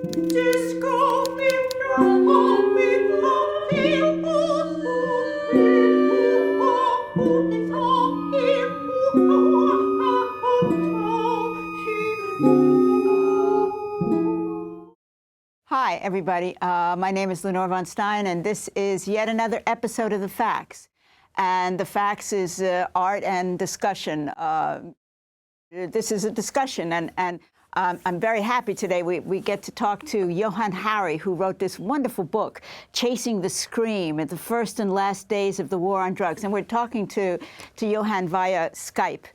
Hi, everybody. My name is Lenore Von Stein, and this is yet another episode of The Facts. And The Facts is art and discussion. This is a discussion, and I'm very happy today. We get to talk to Johann Hari, who wrote this wonderful book, Chasing the Scream, at the first and last days of the war on drugs. And we're talking to Johann via Skype.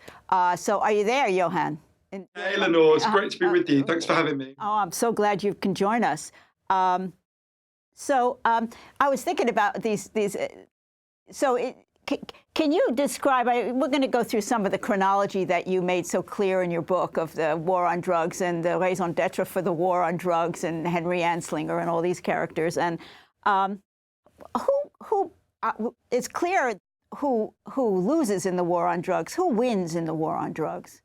So are you there, Johann? Hey, Lenore, it's great to be with you. Thanks for having me. Oh, I'm so glad you can join us. I was thinking about these. Can you describe? We're going to go through some of the chronology that you made so clear in your book of the war on drugs and the raison d'etre for the war on drugs and Henry Anslinger and all these characters. And it's clear who loses in the war on drugs, who wins in the war on drugs.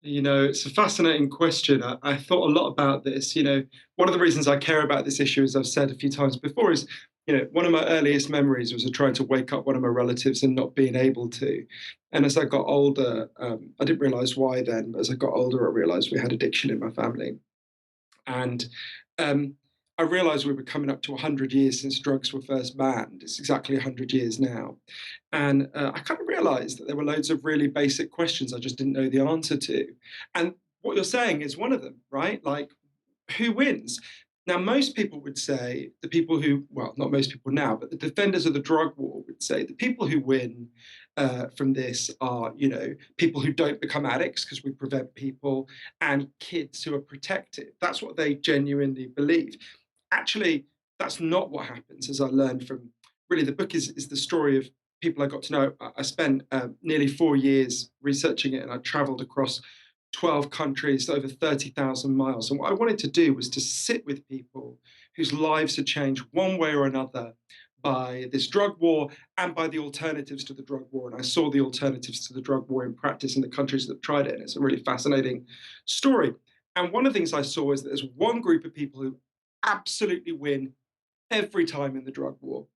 You know, it's a fascinating question. I thought a lot about this. You know, one of the reasons I care about this issue, as I've said a few times before, is, you know, one of my earliest memories was of trying to wake up one of my relatives and not being able to. And as I got older, I didn't realize why then, but as I got older, I realized we had addiction in my family. And I realized we were coming up to 100 years since drugs were first banned. It's exactly 100 years now. And I kind of realized that there were loads of really basic questions I just didn't know the answer to. And what you're saying is one of them, right? Like, who wins? Now, most people would say the people who, well, not most people now, but the defenders of the drug war would say the people who win from this are, you know, people who don't become addicts because we prevent people, and kids who are protected. That's what they genuinely believe. Actually, that's not what happens, as I learned from, really, the book is the story of people I got to know. I spent nearly 4 years researching it, and I traveled across 12 countries, over 30,000 miles. And what I wanted to do was to sit with people whose lives had changed one way or another by this drug war and by the alternatives to the drug war. And I saw the alternatives to the drug war in practice in the countries that have tried it. And it's a really fascinating story. And one of the things I saw is that there's one group of people who absolutely win every time in the drug war.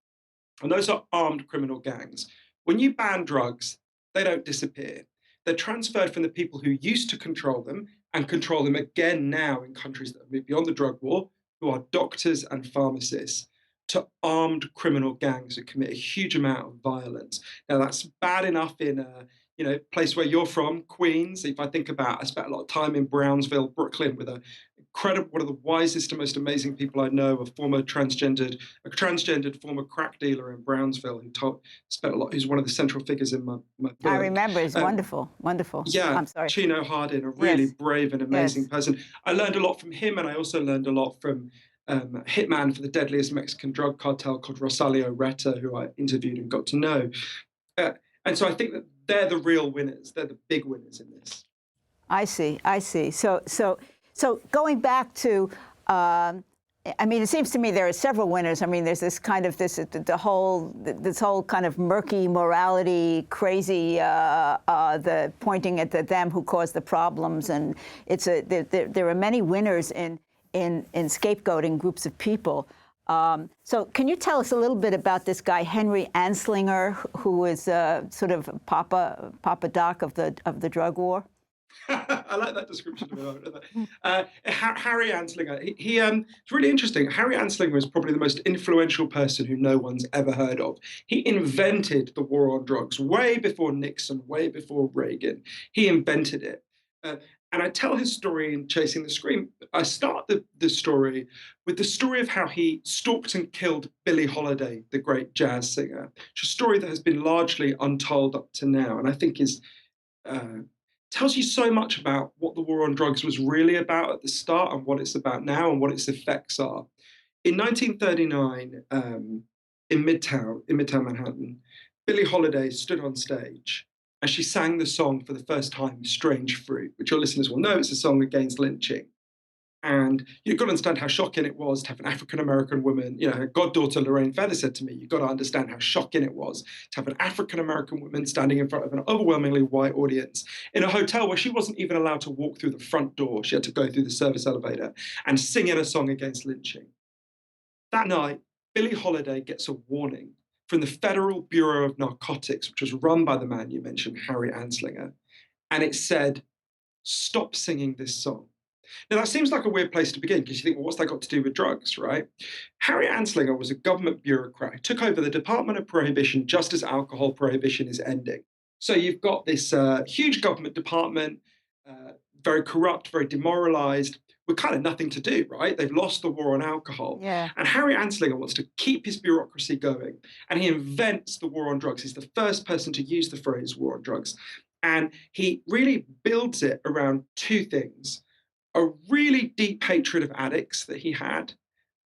And those are armed criminal gangs. When you ban drugs, they don't disappear. They're transferred from the people who used to control them and control them again now in countries that have moved beyond the drug war, who are doctors and pharmacists, to armed criminal gangs who commit a huge amount of violence. Now, that's bad enough in a, you know, place where you're from, Queens. If I think about, I spent a lot of time in Brownsville, Brooklyn, with a incredible, one of the wisest and most amazing people I know, a transgendered former crack dealer in Brownsville who spent a lot, who's one of the central figures in my book. I remember. It's wonderful, wonderful. Yeah, I'm sorry. Chino Hardin, a really Yes. brave and amazing Yes. person. I learned a lot from him, and I also learned a lot from hitman for the deadliest Mexican drug cartel called Rosalio Reta, who I interviewed and got to know. And so I think that they're the real winners. They're the big winners in this. I see. I see. So going back to, I mean, it seems to me there are several winners. I mean, there's this kind of this whole kind of murky morality, crazy, the pointing at them who caused the problems, and there are many winners in scapegoating groups of people. So can you tell us a little bit about this guy, Henry Anslinger, who is sort of Papa Doc of the drug war? I like that description. Harry Anslinger. It's really interesting. Harry Anslinger is probably the most influential person who no one's ever heard of. He invented the war on drugs way before Nixon, way before Reagan. He invented it. And I tell his story in Chasing the Scream. I start the story with the story of how he stalked and killed Billie Holiday, the great jazz singer. It's a story that has been largely untold up to now, and I think is tells you so much about what the war on drugs was really about at the start and what it's about now and what its effects are. In 1939, in Midtown Manhattan, Billie Holiday stood on stage and she sang the song for the first time, Strange Fruit, which your listeners will know it's a song against lynching. And you've got to understand how shocking it was to have an African American woman. Her goddaughter Lorraine Feather said to me, "You've got to understand how shocking it was to have an African American woman standing in front of an overwhelmingly white audience in a hotel where she wasn't even allowed to walk through the front door. She had to go through the service elevator and sing in a song against lynching." That night, Billie Holiday gets a warning from the Federal Bureau of Narcotics, which was run by the man you mentioned, Harry Anslinger. And it said, "Stop singing this song." Now, that seems like a weird place to begin because you think, well, what's that got to do with drugs, right? Harry Anslinger was a government bureaucrat who took over the Department of Prohibition just as alcohol prohibition is ending. So you've got this huge government department, very corrupt, very demoralized, with kind of nothing to do, right? They've lost the war on alcohol. Yeah. And Harry Anslinger wants to keep his bureaucracy going. And he invents the war on drugs. He's the first person to use the phrase war on drugs. And he really builds it around two things: a really deep hatred of addicts that he had,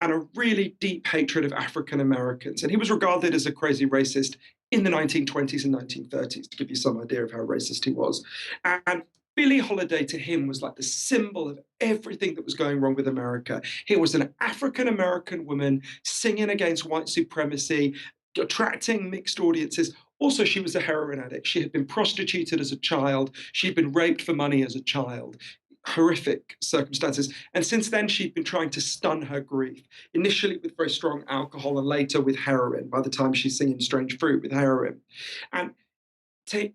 and a really deep hatred of African Americans. And he was regarded as a crazy racist in the 1920s and 1930s, to give you some idea of how racist he was. And Billie Holiday to him was like the symbol of everything that was going wrong with America. He was an African American woman singing against white supremacy, attracting mixed audiences. Also, she was a heroin addict. She had been prostituted as a child. She'd been raped for money as a child. Horrific circumstances. And since then, she'd been trying to stun her grief, initially with very strong alcohol and later with heroin, by the time she's singing Strange Fruit with heroin. And,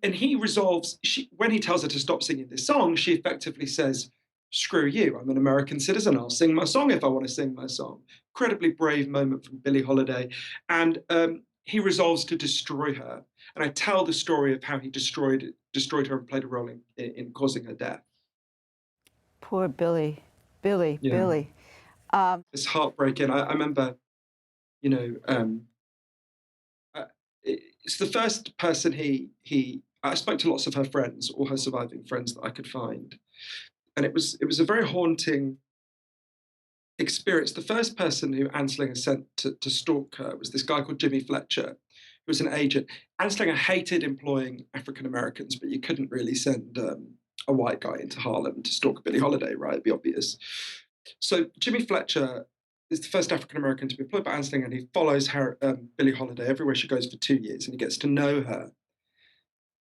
and he resolves, when he tells her to stop singing this song, she effectively says, "Screw you, I'm an American citizen. I'll sing my song if I want to sing my song." Incredibly brave moment from Billie Holiday. And he resolves to destroy her. And I tell the story of how he destroyed her and played a role in causing her death. Poor Billy. Billy, Yeah. Billy. It's heartbreaking. I remember, you know, uh, it's the first person I spoke to lots of her friends, all her surviving friends that I could find, and it was a very haunting experience. The first person who Anslinger sent to stalk her was this guy called Jimmy Fletcher, who was an agent. Anslinger hated employing African Americans, but you couldn't really send a white guy into Harlem to stalk Billie Holiday, right? It'd be obvious. So Jimmy Fletcher is the first African American to be employed by Anslinger, and he follows Billie Holiday everywhere she goes for 2 years, and he gets to know her.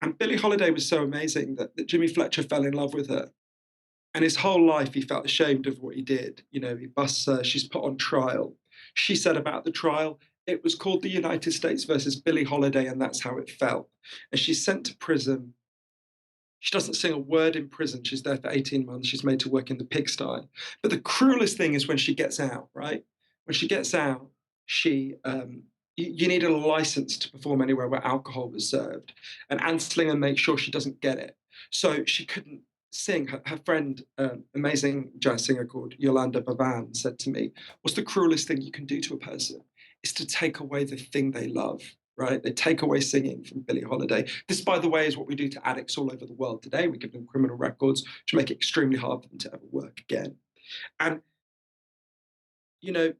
And Billie Holiday was so amazing that Jimmy Fletcher fell in love with her. And his whole life, he felt ashamed of what he did. He busts her, she's put on trial. She said about the trial, it was called the United States versus Billie Holiday, and that's how it felt. And she's sent to prison. She doesn't sing a word in prison. She's there for 18 months. She's made to work in the pigsty. But the cruelest thing is when she gets out, right? When she gets out, you need a license to perform anywhere where alcohol was served. And Anslinger makes sure she doesn't get it. So she couldn't sing. Her friend, amazing jazz singer called Yolanda Bavan, said to me, "What's the cruelest thing you can do to a person? Is to take away the thing they love." Right? They take away singing from Billie Holiday. This, by the way, is what we do to addicts all over the world today. We give them criminal records to make it extremely hard for them to ever work again. And, you know,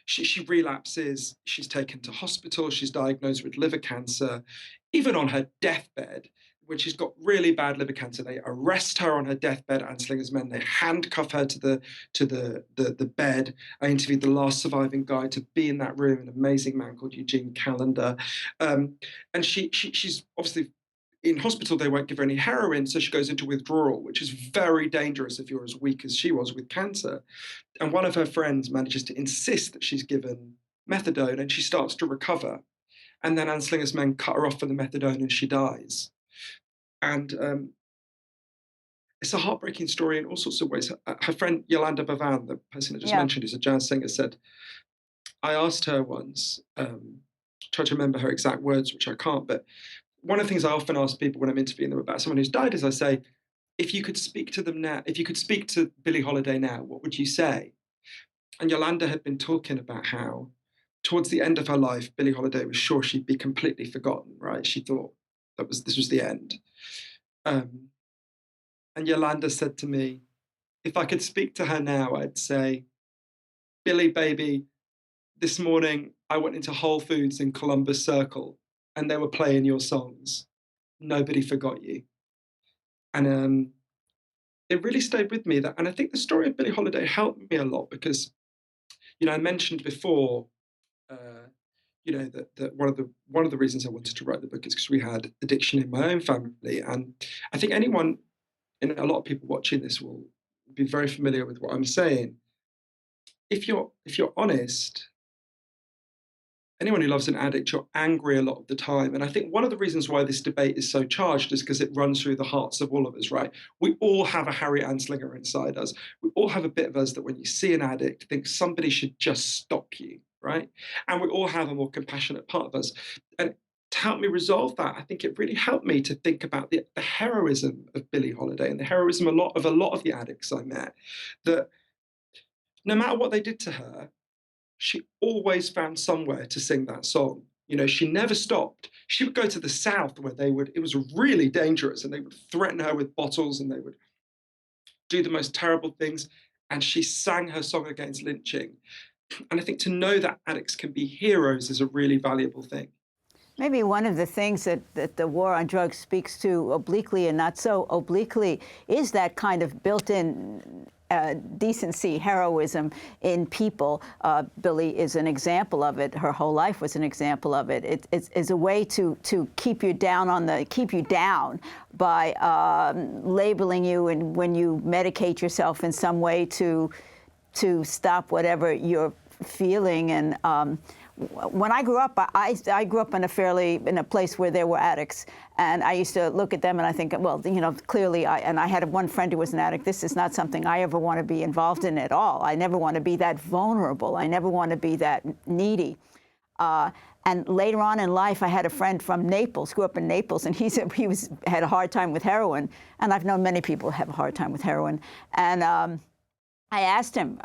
she relapses, she's taken to hospital, she's diagnosed with liver cancer. Even on her deathbed, when she's got really bad liver cancer, they arrest her on her deathbed, Anslinger's men. They handcuff her to the bed. I interviewed the last surviving guy to be in that room, an amazing man called Eugene Callender. And she's obviously in hospital. They won't give her any heroin, so she goes into withdrawal, which is very dangerous if you're as weak as she was with cancer. And one of her friends manages to insist that she's given methadone, and she starts to recover. And then Anslinger's men cut her off for the methadone, and she dies. And it's a heartbreaking story in all sorts of ways. Her friend Yolanda Bavan, the person I just Yeah. mentioned, who's a jazz singer, said, I asked her once, try to remember her exact words, which I can't, but one of the things I often ask people when I'm interviewing them about someone who's died is I say, if you could speak to them now, if you could speak to Billie Holiday now, what would you say? And Yolanda had been talking about how, towards the end of her life, Billie Holiday was sure she'd be completely forgotten, right? She thought this was the end. And Yolanda said to me, if I could speak to her now, I'd say, Billie, baby, this morning I went into Whole Foods in Columbus Circle and they were playing your songs. Nobody forgot you. And it really stayed with me, that, and I think the story of Billie Holiday helped me a lot because, I mentioned before, uh, that one of the reasons I wanted to write the book is because we had addiction in my own family, and I think anyone, and a lot of people watching this will be very familiar with what I'm saying. If you're honest, anyone who loves an addict, you're angry a lot of the time. And I think one of the reasons why this debate is so charged is because it runs through the hearts of all of us, right? We all have a Harry Anslinger inside us. We all have a bit of us that when you see an addict, think somebody should just stop you, right? And we all have a more compassionate part of us. And to help me resolve that, I think it really helped me to think about the heroism of Billie Holiday and the heroism of a lot of the addicts I met, that no matter what they did to her, she always found somewhere to sing that song. She never stopped. She would go to the South where it was really dangerous, and they would threaten her with bottles and they would do the most terrible things. And she sang her song against lynching. And I think to know that addicts can be heroes is a really valuable thing. Maybe one of the things that the war on drugs speaks to obliquely and not so obliquely is that kind of built-in decency, heroism in people. Billie is an example of it. Her whole life was an example of it. It's a way to keep you down by labeling you, and when you medicate yourself in some way to stop whatever you're feeling. And when I grew up, I grew up in a place where there were addicts, and I used to look at them and I think, well, clearly, I had one friend who was an addict. This is not something I ever want to be involved in at all. I never want to be that vulnerable. I never want to be that needy. And later on in life, I had a friend from Naples, grew up in Naples, and he said had a hard time with heroin. And I've known many people who have a hard time with heroin. And I asked him,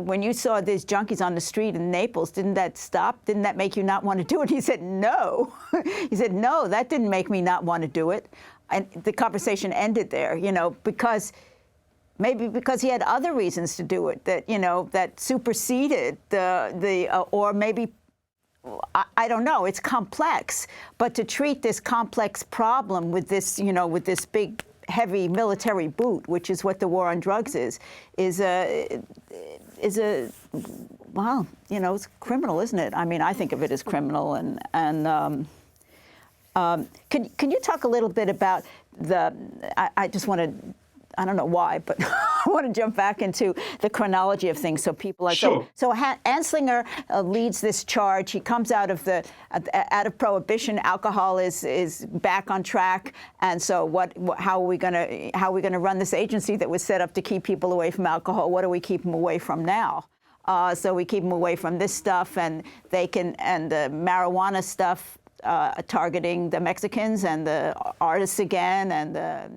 when you saw these junkies on the street in Naples, didn't that stop? Didn't that make you not want to do it? He said, no. He said, no, that didn't make me not want to do it. And the conversation ended there, because he had other reasons to do it that superseded or maybe, I don't know, it's complex. But to treat this complex problem with this big, heavy military boot, which is what the war on drugs is well, it's criminal, isn't it? I mean, I think of it as criminal. And can you talk a little bit about I just want to, I don't know why, but I want to jump back into the chronology of things so people are sure. So Anslinger leads this charge. He comes out of prohibition. Alcohol is back on track, and so how are we going to run this agency that was set up to keep people away from alcohol? What do we keep them away from now? So we keep them away from this stuff, and the marijuana stuff, targeting the Mexicans and the artists again, and the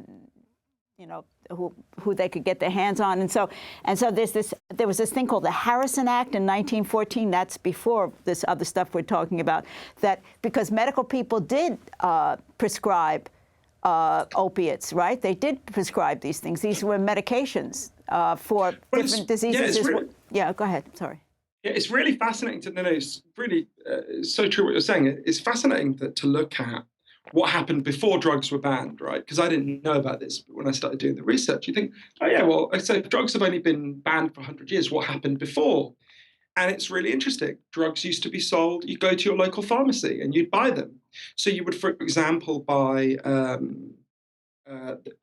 who they could get their hands on. And so there was this thing called the Harrison Act in 1914. That's before this other stuff we're talking about, that because medical people did prescribe opiates, right? They did prescribe these things. These were medications for different diseases. Yeah, go ahead. Sorry. Yeah, it's really fascinating to know. It's really so true what you're saying. It's fascinating to look at what happened before drugs were banned, right? Because I didn't know about this, but when I started doing the research, you think, oh yeah, well, so if drugs have only been banned for 100 years, what happened before? And it's really interesting. Drugs used to be sold, you go to your local pharmacy and you'd buy them. So you would, for example, buy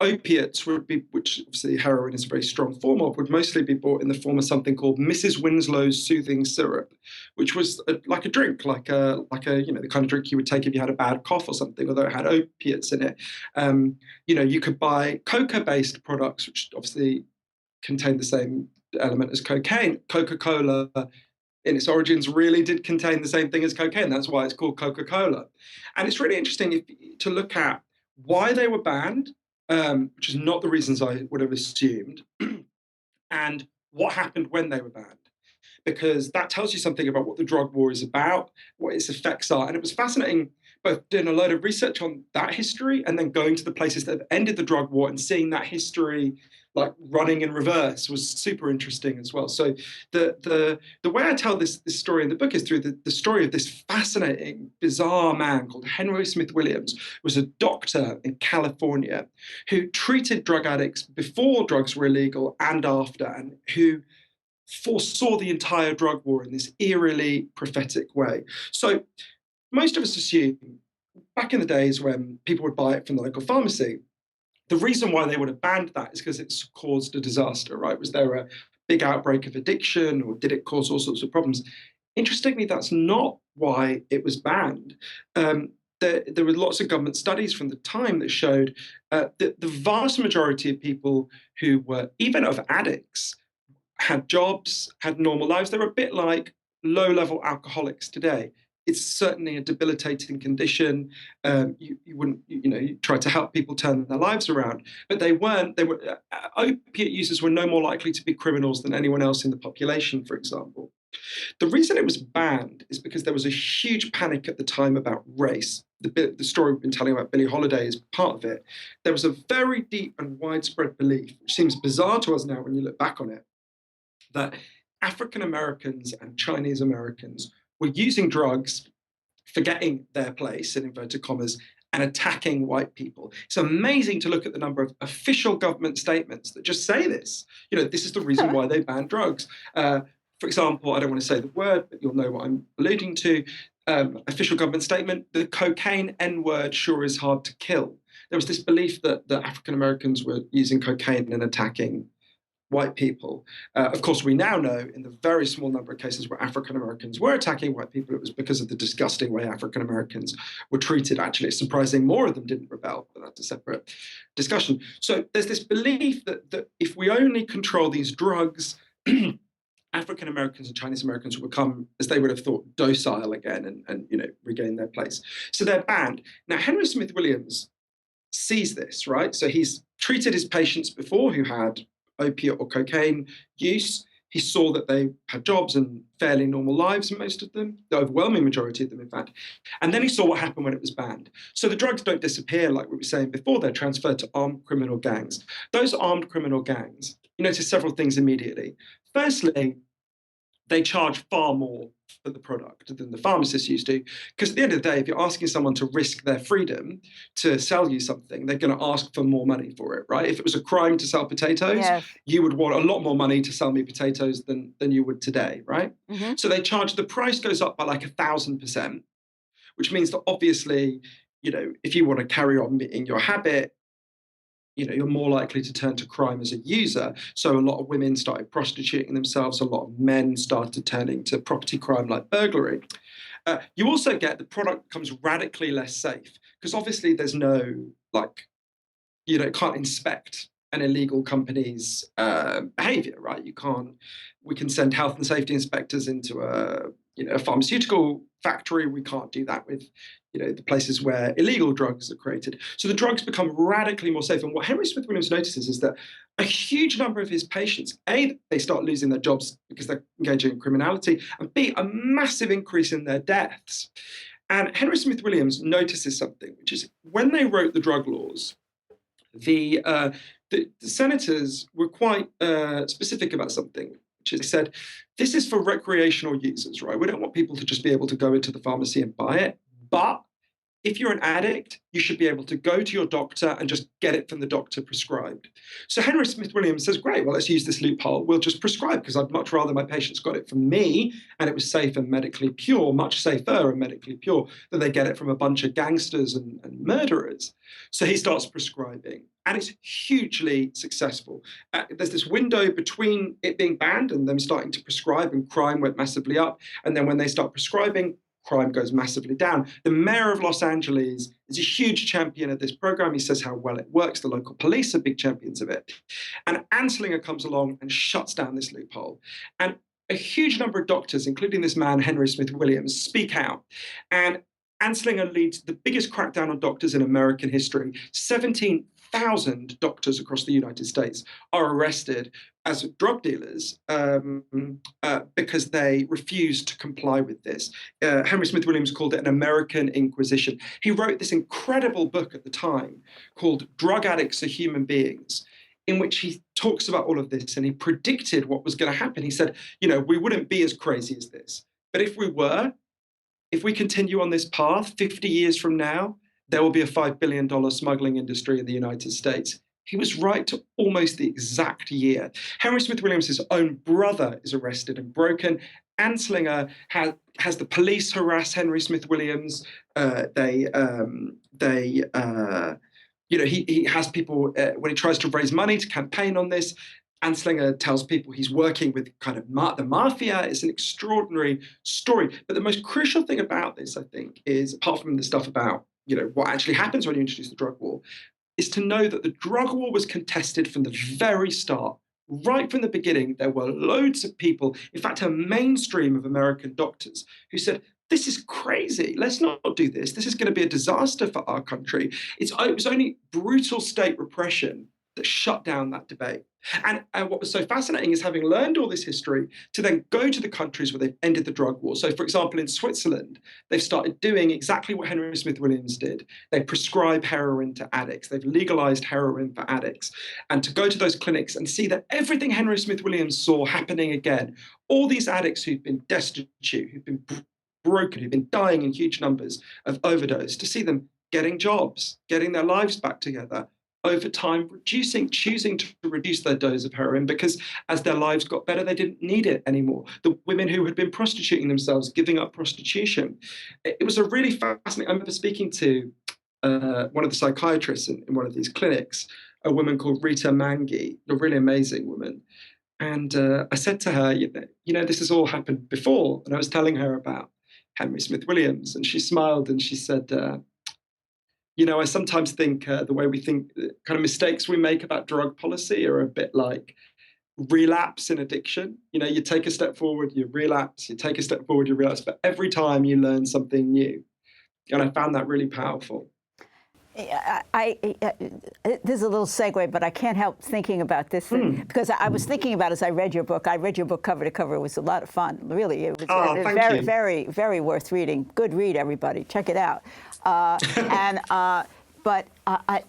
opiates, which obviously heroin is a very strong form of, would mostly be bought in the form of something called Mrs. Winslow's soothing syrup, which was like a drink, like a the kind of drink you would take if you had a bad cough or something, although it had opiates in it. You could buy coca-based products, which obviously contain the same element as cocaine. Coca-Cola, in its origins, really did contain the same thing as cocaine. That's why it's called Coca-Cola. And it's really interesting to look at why they were banned, which is not the reasons I would have assumed, and what happened when they were banned, because that tells you something about what the drug war is about, what its effects are. And it was fascinating both doing a load of research on that history and then going to the places that have ended the drug war and seeing that history like running in reverse was super interesting as well. So the way I tell this story in the book is through the story of this fascinating, bizarre man called Henry Smith Williams, who was a doctor in California who treated drug addicts before drugs were illegal and after, and who foresaw the entire drug war in this eerily prophetic way. So most of us assume back in the days when people would buy it from the local pharmacy, the reason why they would have banned that is because it's caused a disaster, right? Was there a big outbreak of addiction, or did it cause all sorts of problems? Interestingly, that's not why it was banned. There were lots of government studies from the time that showed that the vast majority of people who were even of addicts had jobs, had normal lives. They were a bit like low-level alcoholics today. It's certainly a debilitating condition. You wouldn't, you try to help people turn their lives around, but they weren't. They were opiate users were no more likely to be criminals than anyone else in the population, for example. The reason it was banned is because there was a huge panic at the time about race. The story we've been telling about Billie Holiday is part of it. There was a very deep and widespread belief, which seems bizarre to us now when you look back on it, that African Americans and Chinese Americans were using drugs, forgetting their place, in inverted commas, and attacking white people. It's amazing to look at the number of official government statements that just say this. This is the reason why they banned drugs. For example, I don't want to say the word, but you'll know what I'm alluding to. Official government statement: the cocaine N-word sure is hard to kill. There was this belief that African Americans were using cocaine and attacking white people. Of course, we now know in the very small number of cases where African Americans were attacking white people, it was because of the disgusting way African Americans were treated. Actually, it's surprising more of them didn't rebel, but that's a separate discussion. So there's this belief that if we only control these drugs, African Americans and Chinese Americans will become, as they would have thought, docile again and regain their place. So they're banned. Now, Henry Smith Williams sees this, right? So he's treated his patients before who had opiate or cocaine use. He saw that they had jobs and fairly normal lives, most of them, the overwhelming majority of them, in fact. And then he saw what happened when it was banned. So the drugs don't disappear, like we were saying before, they're transferred to armed criminal gangs. Those armed criminal gangs, you notice several things immediately. Firstly, they charge far more for the product than the pharmacists used to. Because at the end of the day, if you're asking someone to risk their freedom to sell you something, they're going to ask for more money for it, right? If it was a crime to sell potatoes, Yes. you would want a lot more money to sell me potatoes than you would today, right? Mm-hmm. So they charge, the price goes up by like 1,000%, which means that obviously, if you want to carry on in your habit, you're more likely to turn to crime as a user. So a lot of women started prostituting themselves. A lot of men started turning to property crime like burglary. You also get the product becomes radically less safe because obviously there's no, can't inspect an illegal company's behavior, right? We can send health and safety inspectors into a pharmaceutical factory. We can't do that with the places where illegal drugs are created. So the drugs become radically more safe. And what Henry Smith Williams notices is that a huge number of his patients, A, they start losing their jobs because they're engaging in criminality, and B, a massive increase in their deaths. And Henry Smith Williams notices something, which is when they wrote the drug laws, the senators were quite specific about something, which is they said, this is for recreational users, right? We don't want people to just be able to go into the pharmacy and buy it. But if you're an addict, you should be able to go to your doctor and just get it from the doctor prescribed. So Henry Smith Williams says, great, well, let's use this loophole. We'll just prescribe because I'd much rather my patients got it from me and it was safe and medically pure, much safer and medically pure than they get it from a bunch of gangsters and murderers. So he starts prescribing and it's hugely successful. There's this window between it being banned and them starting to prescribe, and crime went massively up. And then when they start prescribing, crime goes massively down. The mayor of Los Angeles is a huge champion of this program. He says how well it works. The local police are big champions of it. And Anslinger comes along and shuts down this loophole. And a huge number of doctors, including this man, Henry Smith Williams, speak out. And Anslinger leads the biggest crackdown on doctors in American history. 17,000 doctors across the United States are arrested as drug dealers because they refused to comply with this. Henry Smith Williams called it an American Inquisition. He wrote this incredible book at the time called Drug Addicts Are Human Beings, in which he talks about all of this and he predicted what was going to happen. He said, we wouldn't be as crazy as this. But if we were, if we continue on this path, 50 years from now, there will be a $5 billion smuggling industry in the United States. He was right to almost the exact year. Henry Smith Williams' own brother is arrested and broken. Anslinger has the police harass Henry Smith Williams. He has people, when he tries to raise money to campaign on this, Anslinger tells people he's working with kind of the mafia. It's an extraordinary story. But the most crucial thing about this, I think, is apart from the stuff about what actually happens when you introduce the drug war, is to know that the drug war was contested from the very start. Right from the beginning, there were loads of people, in fact, a mainstream of American doctors who said, this is crazy. Let's not do this. This is going to be a disaster for our country. It was only brutal state repression that shut down that debate. And what was so fascinating is having learned all this history to then go to the countries where they've ended the drug war. So, for example, in Switzerland, they've started doing exactly what Henry Smith Williams did. They prescribe heroin to addicts. They've legalized heroin for addicts. And to go to those clinics and see that everything Henry Smith Williams saw happening again, all these addicts who've been destitute, who've been broken, who've been dying in huge numbers of overdose, to see them getting jobs, getting their lives back together, over time, choosing to reduce their dose of heroin because as their lives got better, they didn't need it anymore. The women who had been prostituting themselves, giving up prostitution. It was a really fascinating. I remember speaking to one of the psychiatrists in one of these clinics, a woman called Rita Mangi, a really amazing woman. And I said to her, this has all happened before. And I was telling her about Henry Smith Williams. And she smiled and she said, I sometimes think the way we think, kind of mistakes we make about drug policy are a bit like relapse in addiction. You take a step forward, you relapse, you take a step forward, you relapse, but every time you learn something new. And I found that really powerful. This is a little segue, but I can't help thinking about this thing, because I was thinking about as I read your book. I read your book cover to cover. It was a lot of fun, really. It was very, very, very worth reading. Good read, everybody. Check it out. But I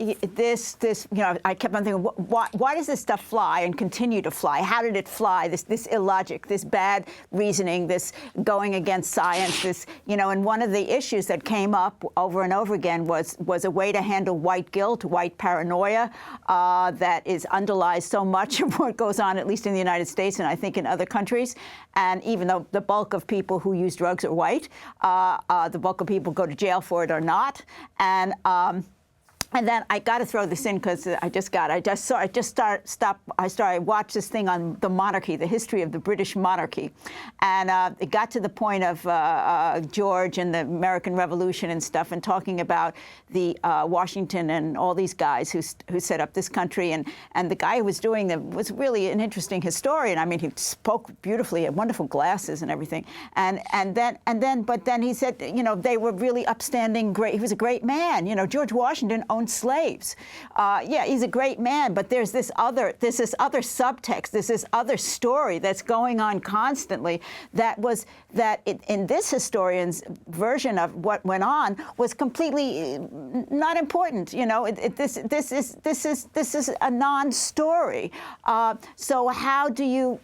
kept on thinking, why does this stuff fly and continue to fly? How did it fly? This illogic, this bad reasoning, this going against science, and one of the issues that came up over and over again was a way to handle white guilt, white paranoia, that underlies so much of what goes on, at least in the United States and I think in other countries. And even though the bulk of people who use drugs are white, the bulk of people go to jail for it or not. And then I got to throw this in because I watched this thing on the monarchy, the history of the British monarchy, and it got to the point of George and the American Revolution and stuff, and talking about the Washington and all these guys who set up this country, and the guy who was doing them was really an interesting historian. I mean, he spoke beautifully, he had wonderful glasses and everything, but then he said, they were really upstanding, great. He was a great man. George Washington owned slaves. He's a great man, but there's this other subtext, there's this other story that's going on constantly that in this historian's version of what went on was completely not important. This is a non-story. So how do you?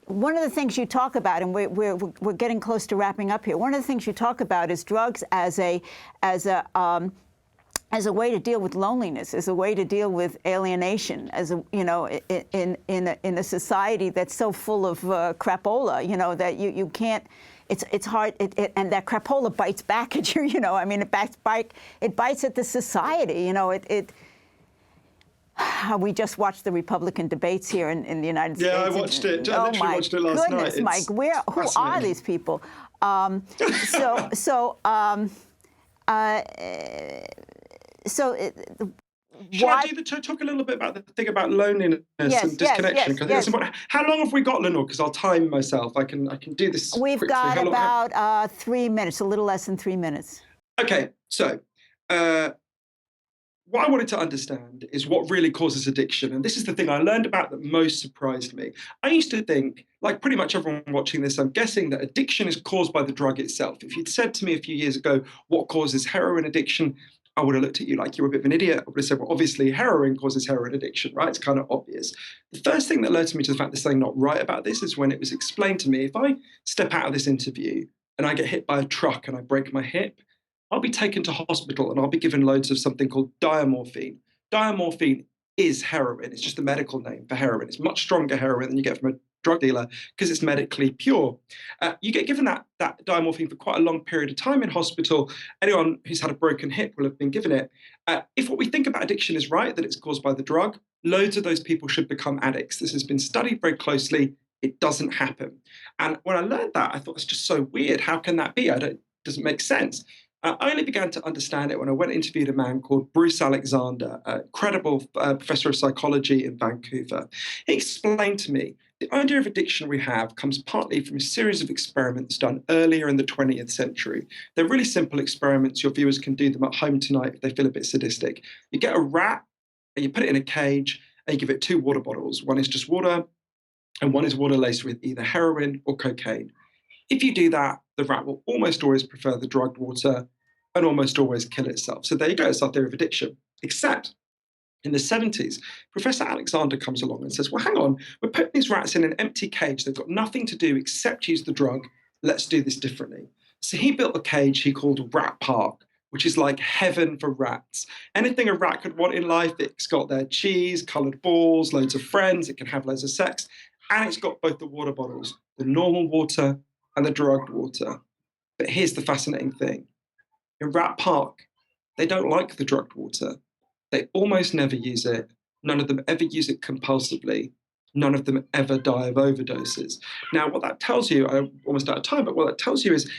One of the things you talk about, and we're getting close to wrapping up here. One of the things you talk about is drugs as a way to deal with loneliness, as a way to deal with alienation, as in a society that's so full of crapola, that you can't. It's hard, and that crapola bites back at you. It bites at the society. We just watched the Republican debates here in the United States. Yeah, I watched it. I literally watched it last night. Goodness, Mike, who are these people? Why talk a little bit about the thing about loneliness and disconnection? Yes. How long have we got, Lenore? Because I'll time myself. I can do this. We've quickly. got about 3 minutes, a little less than 3 minutes. Okay, so what I wanted to understand is what really causes addiction. And this is the thing I learned about that most surprised me. I used to think, like pretty much everyone watching this, I'm guessing that addiction is caused by the drug itself. If you'd said to me a few years ago, what causes heroin addiction, I would have looked at you like you were a bit of an idiot. I would have said, well, obviously heroin causes heroin addiction, right? It's kind of obvious. The first thing that alerted me to the fact there's something not right about this is when it was explained to me, if I step out of this interview and I get hit by a truck and I break my hip, I'll be taken to hospital and I'll be given loads of something called diamorphine. Diamorphine is heroin. It's just a medical name for heroin. It's much stronger heroin than you get from a drug dealer because it's medically pure. You get given that diamorphine for quite a long period of time in hospital. Anyone who's had a broken hip will have been given it. If what we think about addiction is right, that it's caused by the drug, loads of those people should become addicts. This has been studied very closely. It doesn't happen. And when I learned that, I thought it's just so weird. How can that be? It doesn't make sense. I only began to understand it when I went and interviewed a man called Bruce Alexander, a credible professor of psychology in Vancouver. He explained to me the idea of addiction we have comes partly from a series of experiments done earlier in the 20th century. They're really simple experiments. Your viewers can do them at home tonight if they feel a bit sadistic. You get a rat and you put it in a cage and you give it 2 water bottles. One is just water and one is water laced with either heroin or cocaine. If you do that, the rat will almost always prefer the drugged water and almost always kill itself. So there you go, it's our theory of addiction. Except in the 70s, Professor Alexander comes along and says, well, hang on, we're putting these rats in an empty cage. They've got nothing to do except use the drug. Let's do this differently. So he built a cage he called Rat Park, which is like heaven for rats. Anything a rat could want in life, it's got their cheese, coloured balls, loads of friends, it can have loads of sex, and it's got both the water bottles, the normal water and the drugged water. But here's the fascinating thing. In Rat Park, they don't like the drugged water. They almost never use it. None of them ever use it compulsively. None of them ever die of overdoses. Now, what that tells you, I'm almost out of time, but what that tells you is,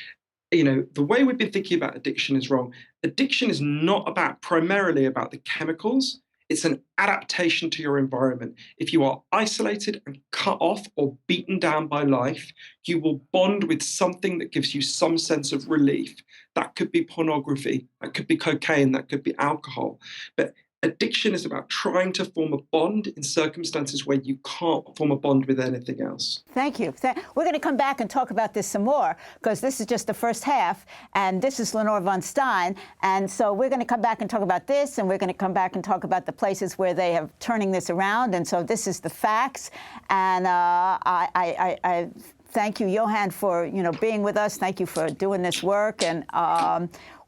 the way we've been thinking about addiction is wrong. Addiction is not primarily about the chemicals. It's an adaptation to your environment. If you are isolated and cut off or beaten down by life, you will bond with something that gives you some sense of relief. That could be pornography, that could be cocaine, that could be alcohol. But addiction is about trying to form a bond in circumstances where you can't form a bond with anything else. Thank you. We're going to come back and talk about this some more, because this is just the first half, and this is Lenore Von Stein. And so we're going to come back and talk about this, and we're going to come back and talk about the places where they have turning this around. And so this is the facts. And I thank you, Johann, for being with us. Thank you for doing this work. And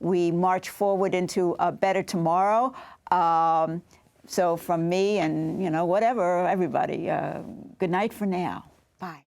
we march forward into a better tomorrow. So from me and, whatever, everybody, good night for now. Bye.